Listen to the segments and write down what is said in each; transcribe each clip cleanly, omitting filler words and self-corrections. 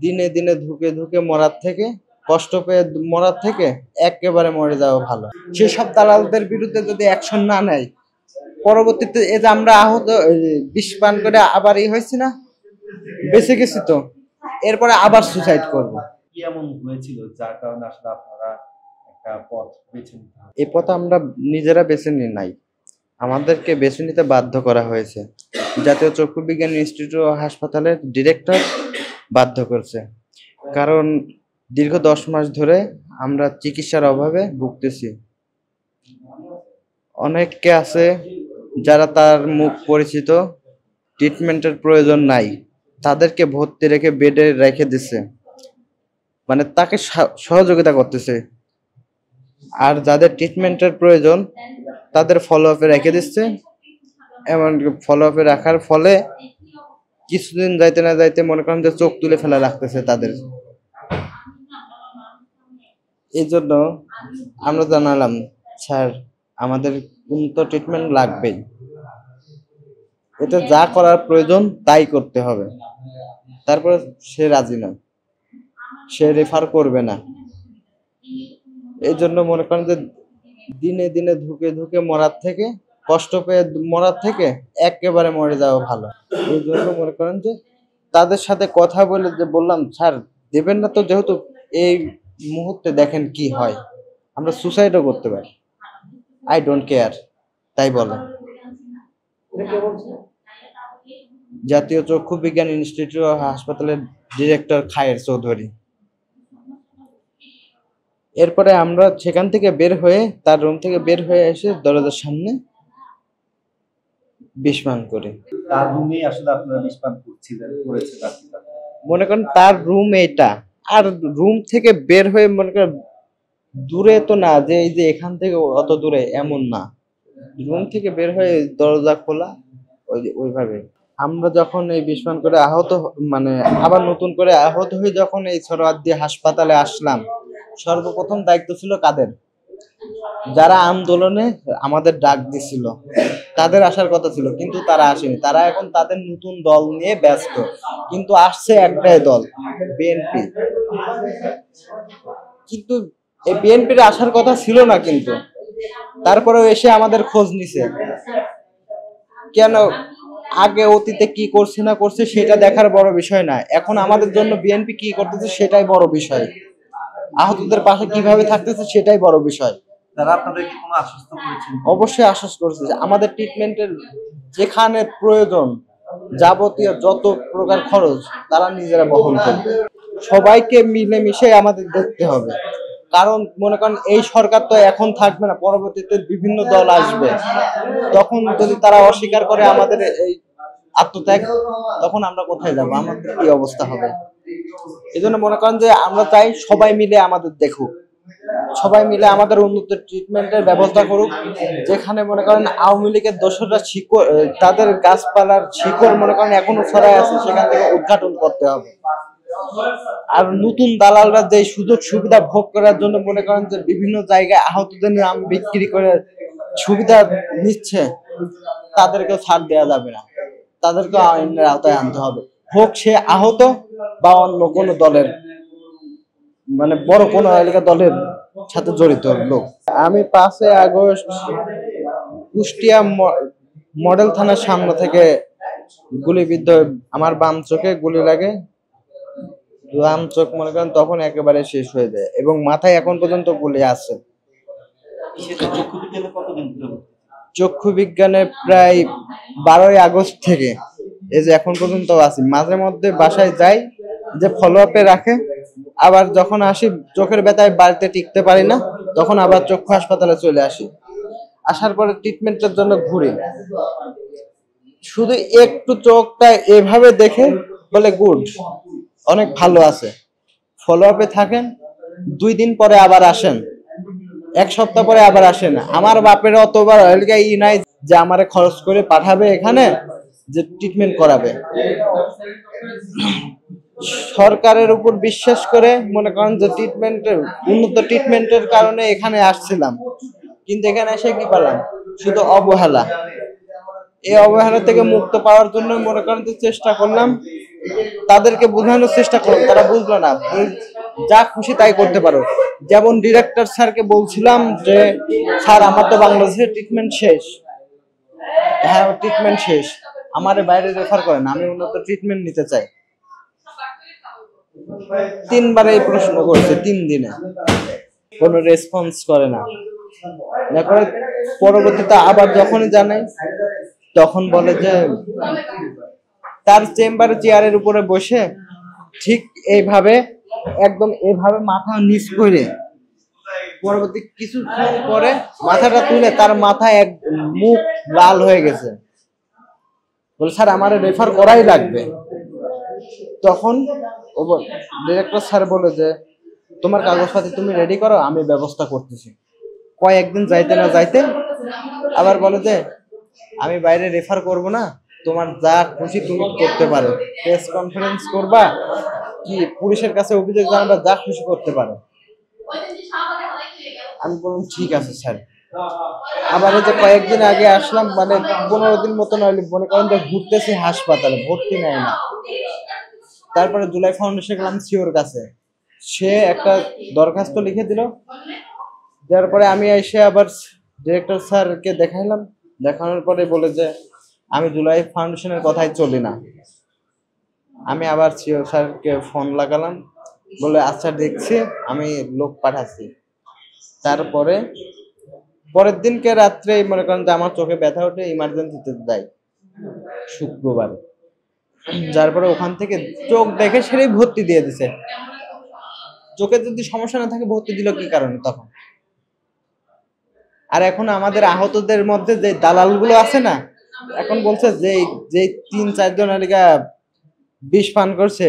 দিনে দিনে ধুকে ধুকে মরার থেকে, কষ্ট পেয়ে মরার থেকে একেবারে মরে যাওয়া ভালো। সেসব দালালদের বিরুদ্ধে যদি অ্যাকশন না নেয়, পরবর্তীতে এই যে আমরা আহত বিষ পান করে আবার হয়েছি না, বেঁচে গেছি তো, এরপরে আবার সুসাইড করব। কি এমন হয়েছিল যার কারণে আসলে আপনারা একটা পথ বেছে নিতে হবে? এই পথ আমরা নিজেরা বেছে নিই নাই, আমাদেরকে বেছে নিতে বাধ্য করা হয়েছে। জাতীয় চক্ষু বিজ্ঞান ইনস্টিটিউট ও হাসপাতালের ডিরেক্টর বাধ্য করছে। কারণ দীর্ঘ 10 মাস ধরে আমরা চিকিৎসার অভাবে ভুগতেছি। অনেকে আছে যারা তার মুখ পরিচিত, ট্রিটমেন্টের প্রয়োজন নাই, তাদেরকে ভর্তি রেখে বেডে রেখে দিছে, মানে তাকে সহযোগিতা করতেছে। আর যাদের ট্রিটমেন্টের প্রয়োজন তাদের ফলো আপে রেখে দিচ্ছে। এমন ফলো আপে রাখার ফলে কিছুদিন যাইতে না যাইতে মনে করেন যে চোখ তুলে ফেলা লাগতেছে তাদের। এই জন্য আমরা জানালাম, স্যার আমাদের উন্নত ট্রিটমেন্ট লাগবেই, এটা যা করার প্রয়োজন তাই করতে হবে। তারপরে সে রাজি নয়, সে রেফার করবে না। এই জন্য মনে করেন যে দিনে দিনে ধুকে ধুকে মরার থেকে, কষ্ট পেয়ে মরার থেকে একেবারে মরে যাওয়া ভালো। এই জন্য মনে করেন যে তাদের সাথে কথা বলে যে বললাম, স্যার দেবেন না তো, যেহেতু এই মুহূর্তে দেখেন কি হয়, আমরা সুসাইডও করতে পারি, আই ডোন্ট কেয়ার, তাই বলে। জাতীয় চক্ষু বিজ্ঞান ইনস্টিটিউট ও হাসপাতালের ডিরেক্টর খায়ের চৌধুরী। এরপরে আমরা সেখান থেকে বের হয়ে, তার রুম থেকে বের হয়ে এসে দরজার সামনে বিষ পান করি। তার রুমেই আসলে আপনারা বিষ পান করেছেন আর কি। মনে করেন তার রুম এটা, আর রুম থেকে বের হয়ে মনে করেন দূরে তো না যে এই যে এখান থেকে অত দূরে, এমন না, রুম থেকে বের হয়ে দরজা খোলা, ওইভাবে। আমরা যখন এই বিষ পান করে আহত, মানে আবার নতুন করে আহত হয়ে যখন এই সরোয়ার্দী হাসপাতালে আসলাম, সর্বপ্রথম দায়িত্ব ছিল কাদের? যারা আন্দোলনে আমাদের ডাক দিছিল তাদের আসার কথা ছিল, কিন্তু তারা আসেনি। তারা এখন তাদের নতুন দল নিয়ে ব্যস্ত, কিন্তু আসছে একটাই দল, বিএনপি। কিন্তু এই বিএনপির আসার কথা ছিল না, কিন্তু তারপরেও এসে আমাদের খোঁজ নিছে। কেন? আগে অতীতে কি করছে না করছে সেটা দেখার বড় বিষয় না, এখন আমাদের জন্য বিএনপি কি করতেছে সেটাই বড় বিষয়, আহতদের পাশে কিভাবে থাকতেছে সেটাই বড় বিষয়। তারা আপনাদেরকে কোনো আশ্বস্ত করেছেন? অবশ্যই আশ্বাস করেছে যে আমাদের ট্রিটমেন্টের যেখানে প্রয়োজন, যাবতীয় যত প্রকার খরচ তারা নিজেরা বহন করবে। সবাইকে মিলেমিশে আমাদের দেখতে হবে, কারণ মনে করেন এই সরকার তো এখন থাকবে না, পরবর্তীতে বিভিন্ন দল আসবে, তখন যদি তারা অস্বীকার করে আমাদের এই আত্মত্যাগ, তখন আমরা কোথায় যাব, আমাদের কি অবস্থা হবে। এই জন্য মনে করেন যে আমরা চাই সবাই মিলে আমাদের দেখুক, সবাই মিলে আমাদের উন্নত ট্রিটমেন্টের ব্যবস্থা করুক। যেখানে মনে করেন আওয়ামী লীগের দোসররা শিকড়, তাদের গাছপালার শিকড় মনে করেন এখনো ছড়ায় আছে, সেখান থেকে উদ্ঘাটন করতে হবে। আর নতুন দালালরা যে সুযোগ সুবিধা ভোগ করার জন্য মনে করেন যে বিভিন্ন জায়গায় আহতদের নাম বিক্রি করে সুবিধা নিচ্ছে, তাদেরকেও ছাড় দেওয়া যাবে না, তাদেরকেও আইনের আওতায় আনতে হবে, হোক সে আহত বা অন্য কোনো দলের, মানে বড় কোনো এলাকা দলের সাথে জড়িত লোক। আমি 5 আগস্ট কুষ্টিয়া মডেল থানার সামনে থেকে গুলিবিদ্ধ, আমার বাম চোখে গুলি লাগে, বাম চোখ মনে করেন তখন একেবারে শেষ হয়ে যায়, এবং মাথায় এখন পর্যন্ত গুলি আছে। চক্ষু বিজ্ঞানে প্রায় 12 আগস্ট থেকে এই যে এখন পর্যন্ত আছি। মাঝে মধ্যে বাসায় যাই, যে ফলো আপে রাখে, আবার যখন আসি চোখের ব্যথায় বাড়িতে টিকতে পারি না, তখন আবার চক্ষু হাসপাতালে চলে আসি। আসার পরে ট্রিটমেন্টের জন্য ঘুরি, শুধু একটু চোখটা এভাবে দেখে বলে গুড, অনেক ভালো আছে, ফলো আপে থাকেন, 2 দিন পরে আবার আসেন, 1 সপ্তাহ পরে আবার আসেন। আমার বাপের অতবার ই নাই যে আমারে খরচ করে পাঠাবে এখানে যে ট্রিটমেন্ট করাবে। সরকারের উপর বিশ্বাস করে মনে করেন যে ট্রিটমেন্টের, উন্নত ট্রিটমেন্টের কারণে এখানে আসছিলাম, কিন্তু এখানে এসে কি পেলাম? শুধু অবহেলা। এই অবহেলা থেকে মুক্ত পাওয়ার জন্য মনে করেন যে চেষ্টা করলাম তাদেরকে বোঝানোর চেষ্টা করলাম, তারা বুঝলো না। যা খুশি তাই করতে পারো। যেমন ডিরেক্টর স্যারকে বলছিলাম যে স্যার আমার তো বাংলাদেশে ট্রিটমেন্ট শেষ, হ্যাঁ ট্রিটমেন্ট শেষ, আমারে বাইরে রেফার করেন, আমি উন্নত ট্রিটমেন্ট নিতে চাই। 3বার এই প্রশ্ন করছে 3 দিনে, কোনো রেসপন্স করে না। তারপরে পরবর্তীতে আবার যখনই জানাই তখন বলে যে তার চেম্বারে চেয়ারের উপরে বসে ঠিক এইভাবে একদম এইভাবে মাথা নিচ করে পরবর্তী কিছুক্ষণ পরে মাথাটা তুলে তার মাথায় এক মুখ লাল হয়ে গেছে। বলে স্যার আমার রেফার করাই লাগবে। তখন ডিরেক্টর স্যার বলে যে তোমার কাগজপাতি তুমি রেডি করো, আমি ব্যবস্থা করতেছি। কয়েকদিন যাইতে না যাইতে আবার বলে যে আমি বাইরে রেফার করব না, তোমার যা খুশি তুমি করতে পারো, প্রেস কনফারেন্স করবা কি পুলিশের কাছে অভিযোগ জানাবা, যা খুশি করতে পারো। আমি বললাম ঠিক আছে স্যার। আবার এই যে কয়েকদিন আগে আসলাম, মানে 15 দিন মতো নইলে মনে করেন যে ঘুরতেছি হাসপাতালে, ভর্তি নেয় না। তারপরে জুলাই ফাউন্ডেশন গেলাম সিওর কাছে, সে একটা দরখাস্ত লিখে দিল। দেওয়ার পরে আমি এসে আবার ডিরেক্টর স্যারকে দেখাইলাম, দেখানোর পরে বলে যে আমি জুলাই ফাউন্ডেশনের কথাই চলি না। আমি আবার সিও স্যারকে ফোন লাগালাম, বলে আচ্ছা দেখছি, আমি লোক পাঠাচ্ছি। তারপরে পরের দিনকে রাত্রে মনে করেন যে আমার চোখে ব্যথা ওঠে, ইমার্জেন্সিতে যাই শুক্রবার। যার পরে ওখান থেকে চোখ দেখে সেটাই ভর্তি দিয়ে দিছে। চোখে যদি সমস্যা না থাকে ভর্তি দিল কি কারণে তখন? আর এখন আমাদের আহতদের মধ্যে যে দালালগুলো আছে না, এখন বলছে যে যে 3-4 জন এলাকা বিষ পান করছে,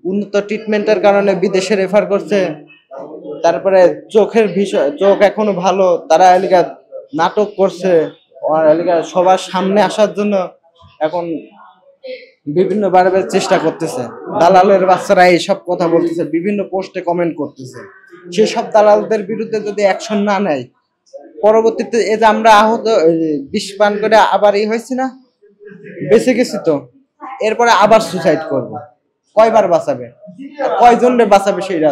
উন্নত ট্রিটমেন্টের কারণে বিদেশে রেফার করছে। তারপরে চোখের বিষয়, চোখ এখনো ভালো, তারা এলাকা নাটক করছে, আর এলাকা সবার সামনে আসার জন্য এখন বিভিন্ন বারবার চেষ্টা করতেছে। দালালের বাচ্চারা এইসব কথা বলতেছে, বিভিন্ন পোস্টে কমেন্ট করতেছে। সেসব দালালদের বিরুদ্ধে যদি অ্যাকশন না নেয়, পরবর্তীতে এই যে আমরা আহত বিষ পান করে আবার হয়েছি না, বেঁচে গেছি তো, এরপরে আবার সুসাইড করব, কয়বার বাঁচাবে, কয়জনরে বাঁচাবে সেইটা।